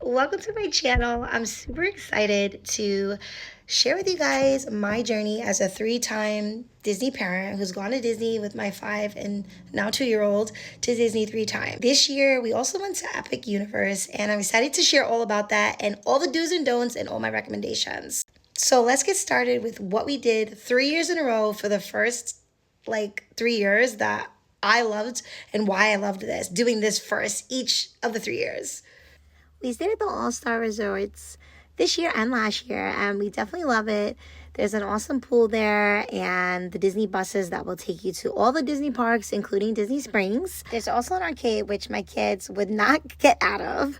Welcome to my channel. I'm super excited to share with you guys my journey as a three-time Disney parent who's gone to Disney with my 5 and now 2-year-old to Disney 3 times. This year, we also went to Epic Universe, and I'm excited to share all about that and all the do's and don'ts and all my recommendations. So let's get started with what we did 3 years in a row for the first 3 years that I loved and why I loved this, doing this first each of the 3 years. We stayed at the All-Star Resorts this year and last year, and we definitely love it. There's an awesome pool there and the Disney buses that will take you to all the Disney parks, including Disney Springs. There's also an arcade, which my kids would not get out of.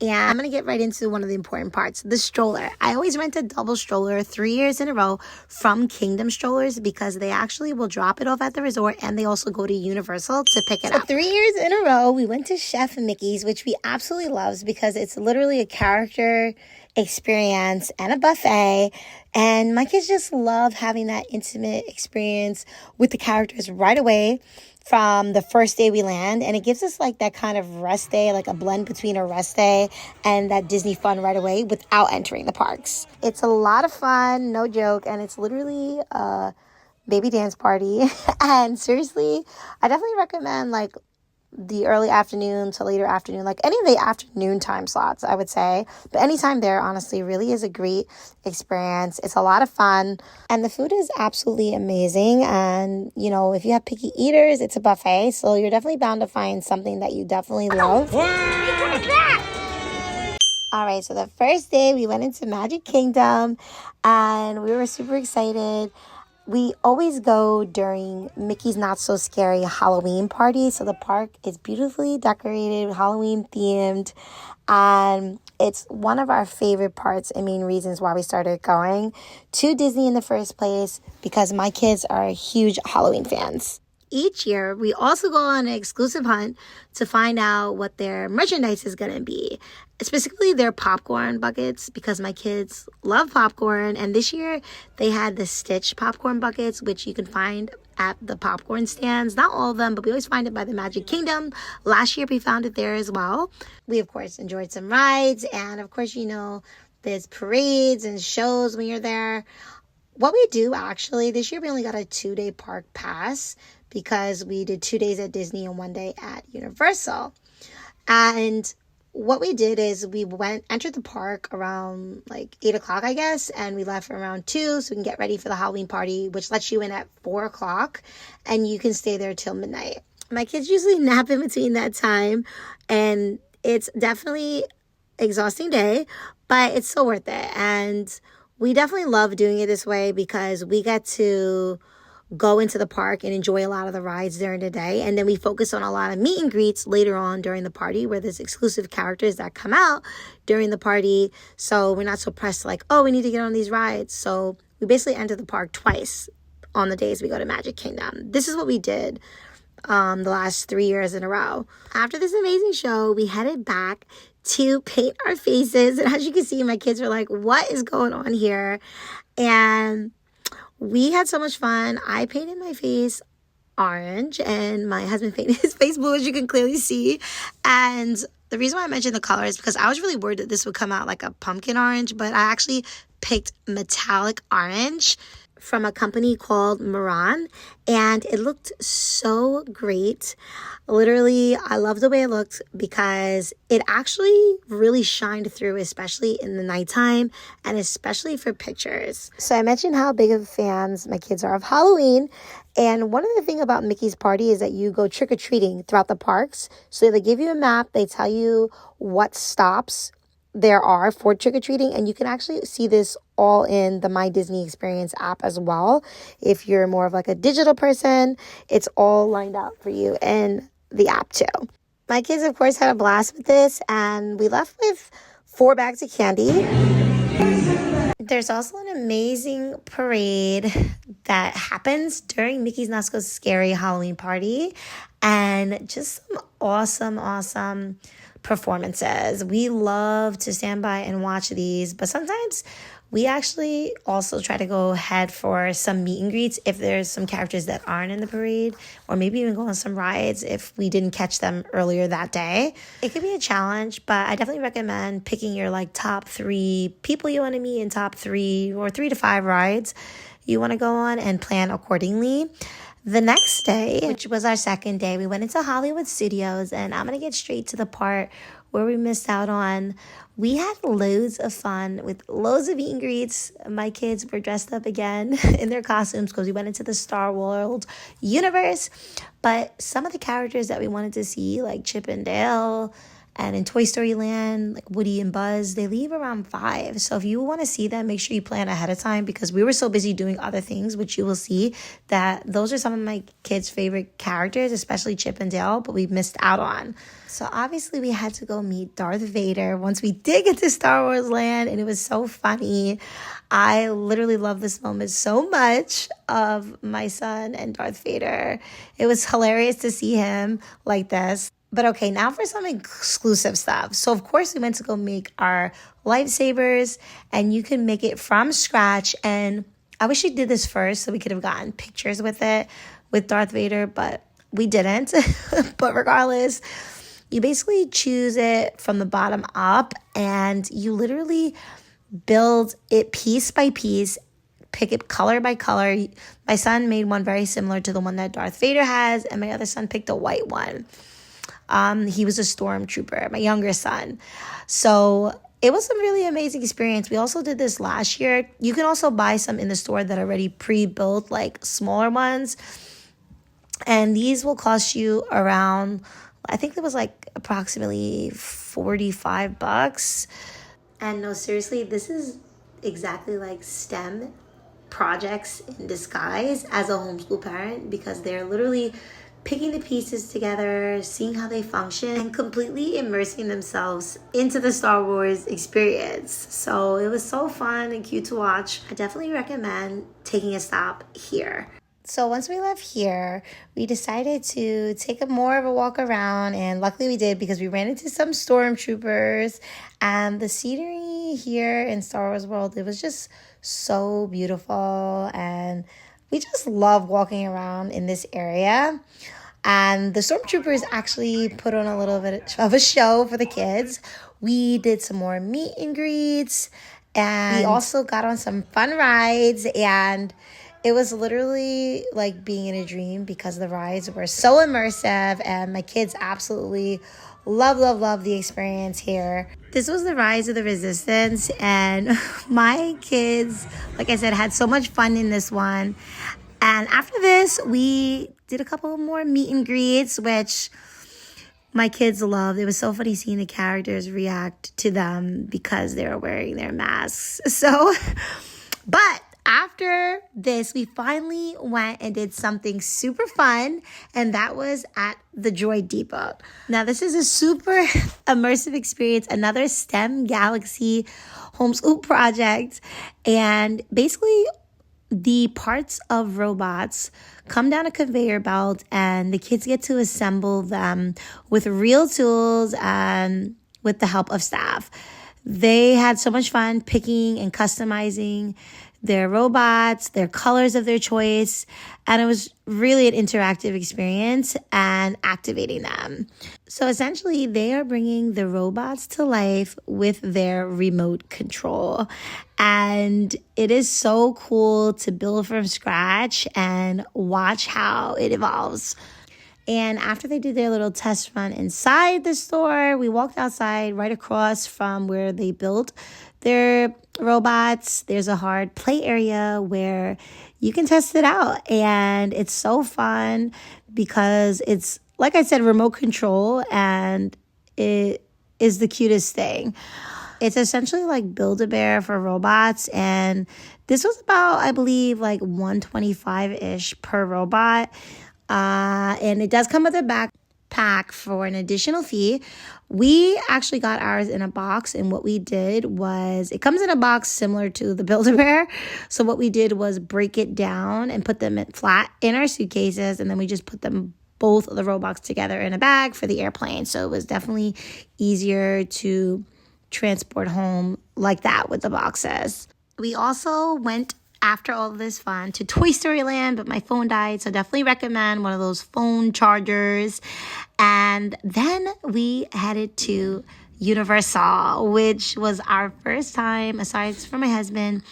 And I'm going to get right into one of the important parts, the stroller. I always rent a double stroller 3 years in a row from Kingdom Strollers because they actually will drop it off at the resort, and they also go to Universal to pick it up. 3 years in a row, we went to Chef Mickey's, which we absolutely love because it's literally a character experience and a buffet. And my kids just love having that intimate experience with the characters right away from the first day we land, and it gives us that kind of rest day, like a blend between a rest day and that Disney fun right away without entering the parks. It's a lot of fun, no joke, and it's literally a baby dance party. And seriously, I definitely recommend the early afternoon to later afternoon, any of the afternoon time slots, I would say. But anytime there, honestly, really is a great experience. It's a lot of fun, and the food is absolutely amazing. And, if you have picky eaters, it's a buffet, so you're definitely bound to find something that you definitely love. All right, so the first day we went into Magic Kingdom, and we were super excited. We always go during Mickey's Not So Scary Halloween party. So the park is beautifully decorated, Halloween themed. And it's one of our favorite parts and main reasons why we started going to Disney in the first place, because my kids are huge Halloween fans. Each year, we also go on an exclusive hunt to find out what their merchandise is going to be, specifically their popcorn buckets, because my kids love popcorn. And this year, they had the Stitch popcorn buckets, which you can find at the popcorn stands. Not all of them, but we always find it by the Magic Kingdom. Last year, we found it there as well. We, of course, enjoyed some rides. And, of course, there's parades and shows when you're there. What we do, actually, this year we only got a 2-day park pass because we did 2 days at Disney and 1 day at Universal. And what we did is we entered the park around 8 o'clock, I guess, and we left around 2 so we can get ready for the Halloween party, which lets you in at 4 o'clock, and you can stay there till midnight. My kids usually nap in between that time, and it's definitely exhausting day, but it's so worth it. And we definitely love doing it this way because we get to go into the park and enjoy a lot of the rides during the day. And then we focus on a lot of meet and greets later on during the party, where there's exclusive characters that come out during the party. So we're not so pressed we need to get on these rides. So we basically enter the park twice on the days we go to Magic Kingdom. This is what we did the last 3 years in a row. After this amazing show, we headed back to paint our faces. And as you can see, my kids are like, what is going on here? And we had so much fun. I painted my face orange and my husband painted his face blue, as you can clearly see. And the reason why I mentioned the color is because I was really worried that this would come out like a pumpkin orange, but I actually picked metallic orange from a company called Moran, and it looked so great. Literally, I love the way it looked because it actually really shined through, especially in the nighttime and especially for pictures. So I mentioned how big of fans my kids are of Halloween, and one of the things about Mickey's party is that you go trick-or-treating throughout the parks. So they give you a map, they tell you what stops there are for trick-or-treating, and you can actually see this all in the My Disney Experience app as well. If you're more of a digital person, it's all lined out for you in the app too. My kids, of course, had a blast with this, and we left with 4 bags of candy. There's also an amazing parade that happens during Mickey's Not So Scary Halloween party, and just some awesome performances. We love to stand by and watch these, but sometimes We actually also try to go ahead for some meet and greets if there's some characters that aren't in the parade, or maybe even go on some rides if we didn't catch them earlier that day. It could be a challenge, but I definitely recommend picking your like top 3 people you want to meet in top 3 or 3 to 5 rides you want to go on and plan accordingly. The next day, which was our second day, we went into Hollywood Studios, and I'm going to get straight to the part where we missed out on. We had loads of fun with loads of meet and greets. My kids were dressed up again in their costumes because we went into the Star Wars universe. But some of the characters that we wanted to see, like Chip and Dale, and in Toy Story Land, like Woody and Buzz, they leave around 5. So if you want to see them, make sure you plan ahead of time, because we were so busy doing other things, which you will see that those are some of my kids' favorite characters, especially Chip and Dale, but we missed out on. So obviously we had to go meet Darth Vader once we did get to Star Wars Land, and it was so funny. I literally love this moment so much of my son and Darth Vader. It was hilarious to see him like this. But okay, now for some exclusive stuff. So of course we went to go make our lightsabers, and you can make it from scratch. And I wish we did this first so we could have gotten pictures with it, with Darth Vader, but we didn't. But regardless, you basically choose it from the bottom up, and you literally build it piece by piece, pick it color by color. My son made one very similar to the one that Darth Vader has, and my other son picked a white one. He was a stormtrooper, my younger son. So it was a really amazing experience. We also did this last year. You can also buy some in the store that are already pre-built, like smaller ones. And these will cost you around, I think it was like approximately $45. And no, seriously, this is exactly like STEM projects in disguise as a homeschool parent, because they're literally picking the pieces together, seeing how they function, and completely immersing themselves into the Star Wars experience. So it was so fun and cute to watch. I definitely recommend taking a stop here. So once we left here, we decided to take more of a walk around, and luckily we did, because we ran into some stormtroopers, and the scenery here in Star Wars World, it was just so beautiful, and we just love walking around in this area. And the stormtroopers actually put on a little bit of a show for the kids. We did some more meet and greets, and we also got on some fun rides, and it was literally like being in a dream, because the rides were so immersive, and my kids absolutely love the experience here. This was the Rise of the Resistance, and my kids, like I said, had so much fun in this one. And after this, we did a couple more meet and greets, which my kids loved. It was so funny seeing the characters react to them because they were wearing their masks. So, but after this, we finally went and did something super fun, and that was at the Droid Depot. Now, this is a super immersive experience, another STEM Galaxy homeschool project, and basically the parts of robots come down a conveyor belt, and the kids get to assemble them with real tools and with the help of staff. They had so much fun picking and customizing their robots, their colors of their choice, and it was really an interactive experience and activating them. So essentially, they are bringing the robots to life with their remote control. And it is so cool to build from scratch and watch how it evolves. And after they did their little test run inside the store, we walked outside right across from where they built their robots. There's a hard play area where you can test it out. And it's so fun because it's, like I said, remote control, and it is the cutest thing. It's essentially like Build-A-Bear for robots. And this was about, I believe, like $125-ish per robot. And it does come with a backpack for an additional fee. We actually got ours in a box, and what we did was, it comes in a box similar to the Build-A-Bear. So what we did was break it down and put them flat in our suitcases, and then we just put them, both of the robots, together in a bag for the airplane. So it was definitely easier to transport home like that with the boxes. We also went after all of this fun to Toy Story Land, but my phone died. So definitely recommend one of those phone chargers. And then we headed to Universal, which was our first time, aside from my husband,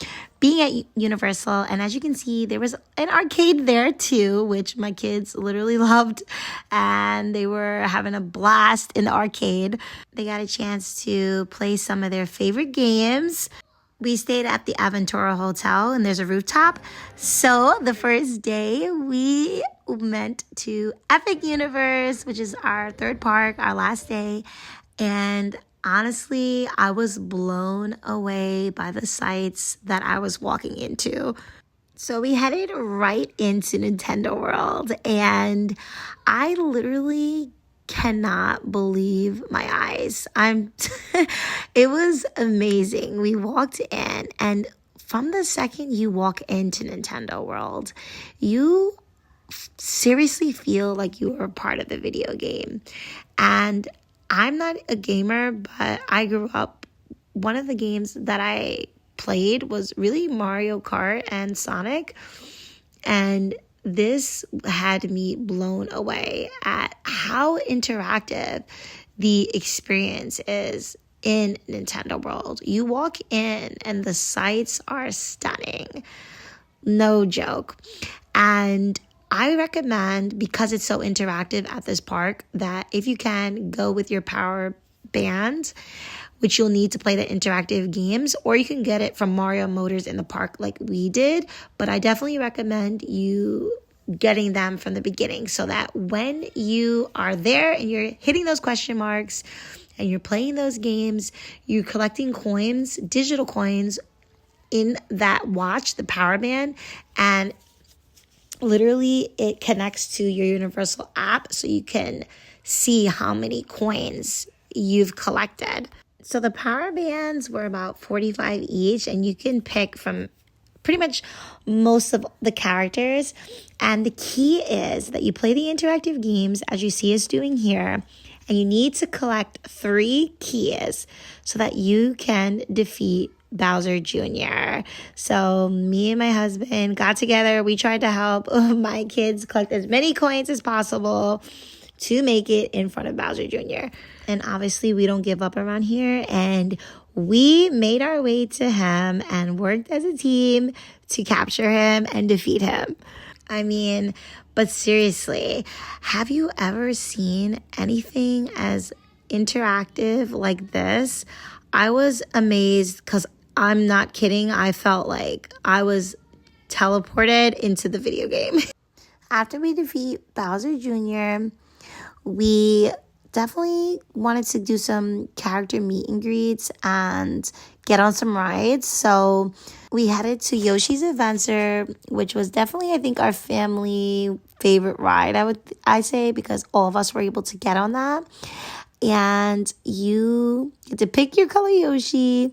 being at Universal. And as you can see, there was an arcade there too, which my kids literally loved. And they were having a blast in the arcade. They got a chance to play some of their favorite games. We stayed at the Aventura Hotel and there's a rooftop. So the first day we went to Epic Universe, which is our third park, our last day. And honestly, I was blown away by the sights that I was walking into. So we headed right into Nintendo World and I literally cannot believe my eyes. It was amazing. We walked in and from the second you walk into Nintendo World, you seriously feel like you are a part of the video game. And I'm not a gamer, but I grew up, one of the games that I played was really Mario Kart and Sonic. And this had me blown away at how interactive the experience is in Nintendo World. You walk in and the sights are stunning. No joke. And I recommend, because it's so interactive at this park, that if you can, go with your power band, which you'll need to play the interactive games, or you can get it from Mario Motors in the park like we did. But I definitely recommend you getting them from the beginning so that when you are there and you're hitting those question marks and you're playing those games, you're collecting coins, digital coins in that watch, the power band, and literally it connects to your Universal app so you can see how many coins you've collected. So the power bands were about 45 each, and you can pick from pretty much most of the characters. And the key is that you play the interactive games as you see us doing here, and you need to collect 3 keys so that you can defeat Bowser Jr. So me and my husband got together. We tried to help my kids collect as many coins as possible to make it in front of Bowser Jr. And obviously we don't give up around here. And we made our way to him and worked as a team to capture him and defeat him. I mean, but seriously, have you ever seen anything as interactive like this? I was amazed because I'm not kidding. I felt like I was teleported into the video game. After we defeat Bowser Jr., we definitely wanted to do some character meet and greets and get on some rides. So we headed to Yoshi's Adventure, which was definitely, I think, our family favorite ride, I say, because all of us were able to get on that. And you get to pick your color Yoshi,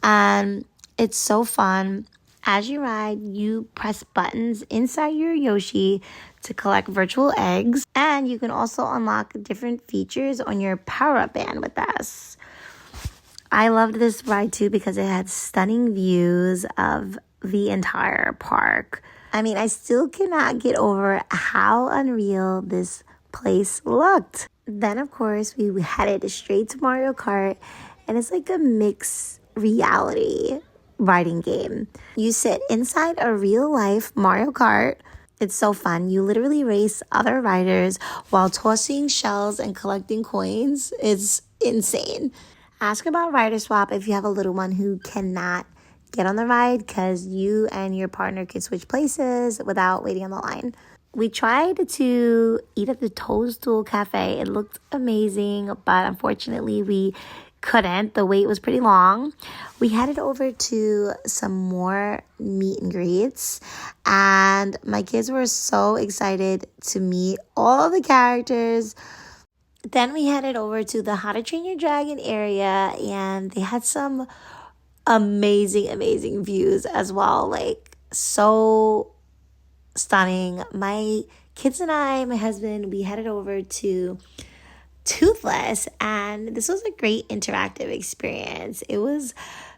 and it's so fun. As you ride, you press buttons inside your Yoshi to collect virtual eggs, and you can also unlock different features on your power-up band with us. I loved this ride too because it had stunning views of the entire park. I mean, I still cannot get over how unreal this place looked. Then, of course, we headed straight to Mario Kart, and it's like a mixed reality riding game. You sit inside a real-life Mario Kart. It's so fun. You literally race other riders while tossing shells and collecting coins. It's insane. Ask about rider swap if you have a little one who cannot get on the ride, because you and your partner can switch places without waiting on the line. We tried to eat at the Toadstool Cafe. It looked amazing, but unfortunately we couldn't. The wait was pretty long. We headed over to some more meet and greets, and my kids were so excited to meet all the characters. Then we headed over to the How to Train Your Dragon area, and they had some amazing views as well. Like, so stunning. My kids and I, my husband, we headed over to Toothless, and this was a great interactive experience. It was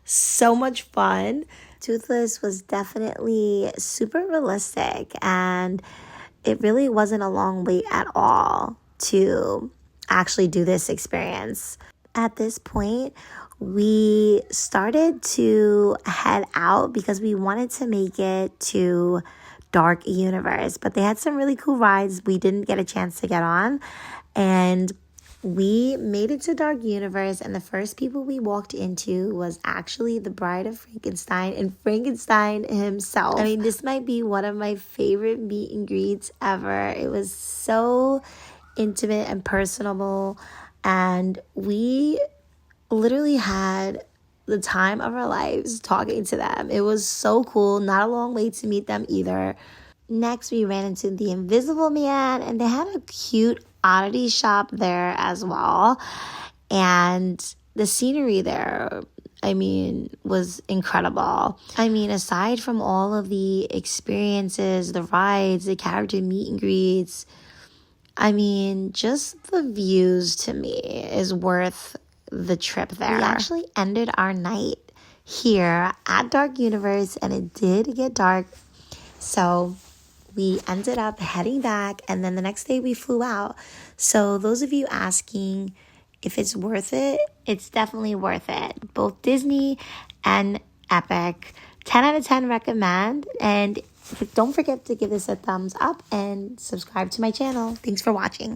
so much fun. Toothless was definitely super realistic, and it really wasn't a long wait at all to actually do this experience. At this point, we started to head out because we wanted to make it to Dark Universe, but they had some really cool rides we didn't get a chance to get on, and we made it to Dark Universe, and the first people we walked into was actually the Bride of Frankenstein and Frankenstein himself. I mean, this might be one of my favorite meet and greets ever. It was so intimate and personable, and we literally had the time of our lives talking to them. It was so cool. Not a long wait to meet them either. Next, we ran into the Invisible Man, and they had a cute oddity shop there as well. And the scenery there, I mean, was incredible. I mean, aside from all of the experiences, the rides, the character meet and greets, I mean, just the views to me is worth the trip there. We actually ended our night here at Dark Universe, and it did get dark. So we ended up heading back, and then the next day we flew out. So those of you asking if it's worth it, it's definitely worth it. Both Disney and Epic. 10 out of 10 recommend. And don't forget to give this a thumbs up and subscribe to my channel. Thanks for watching.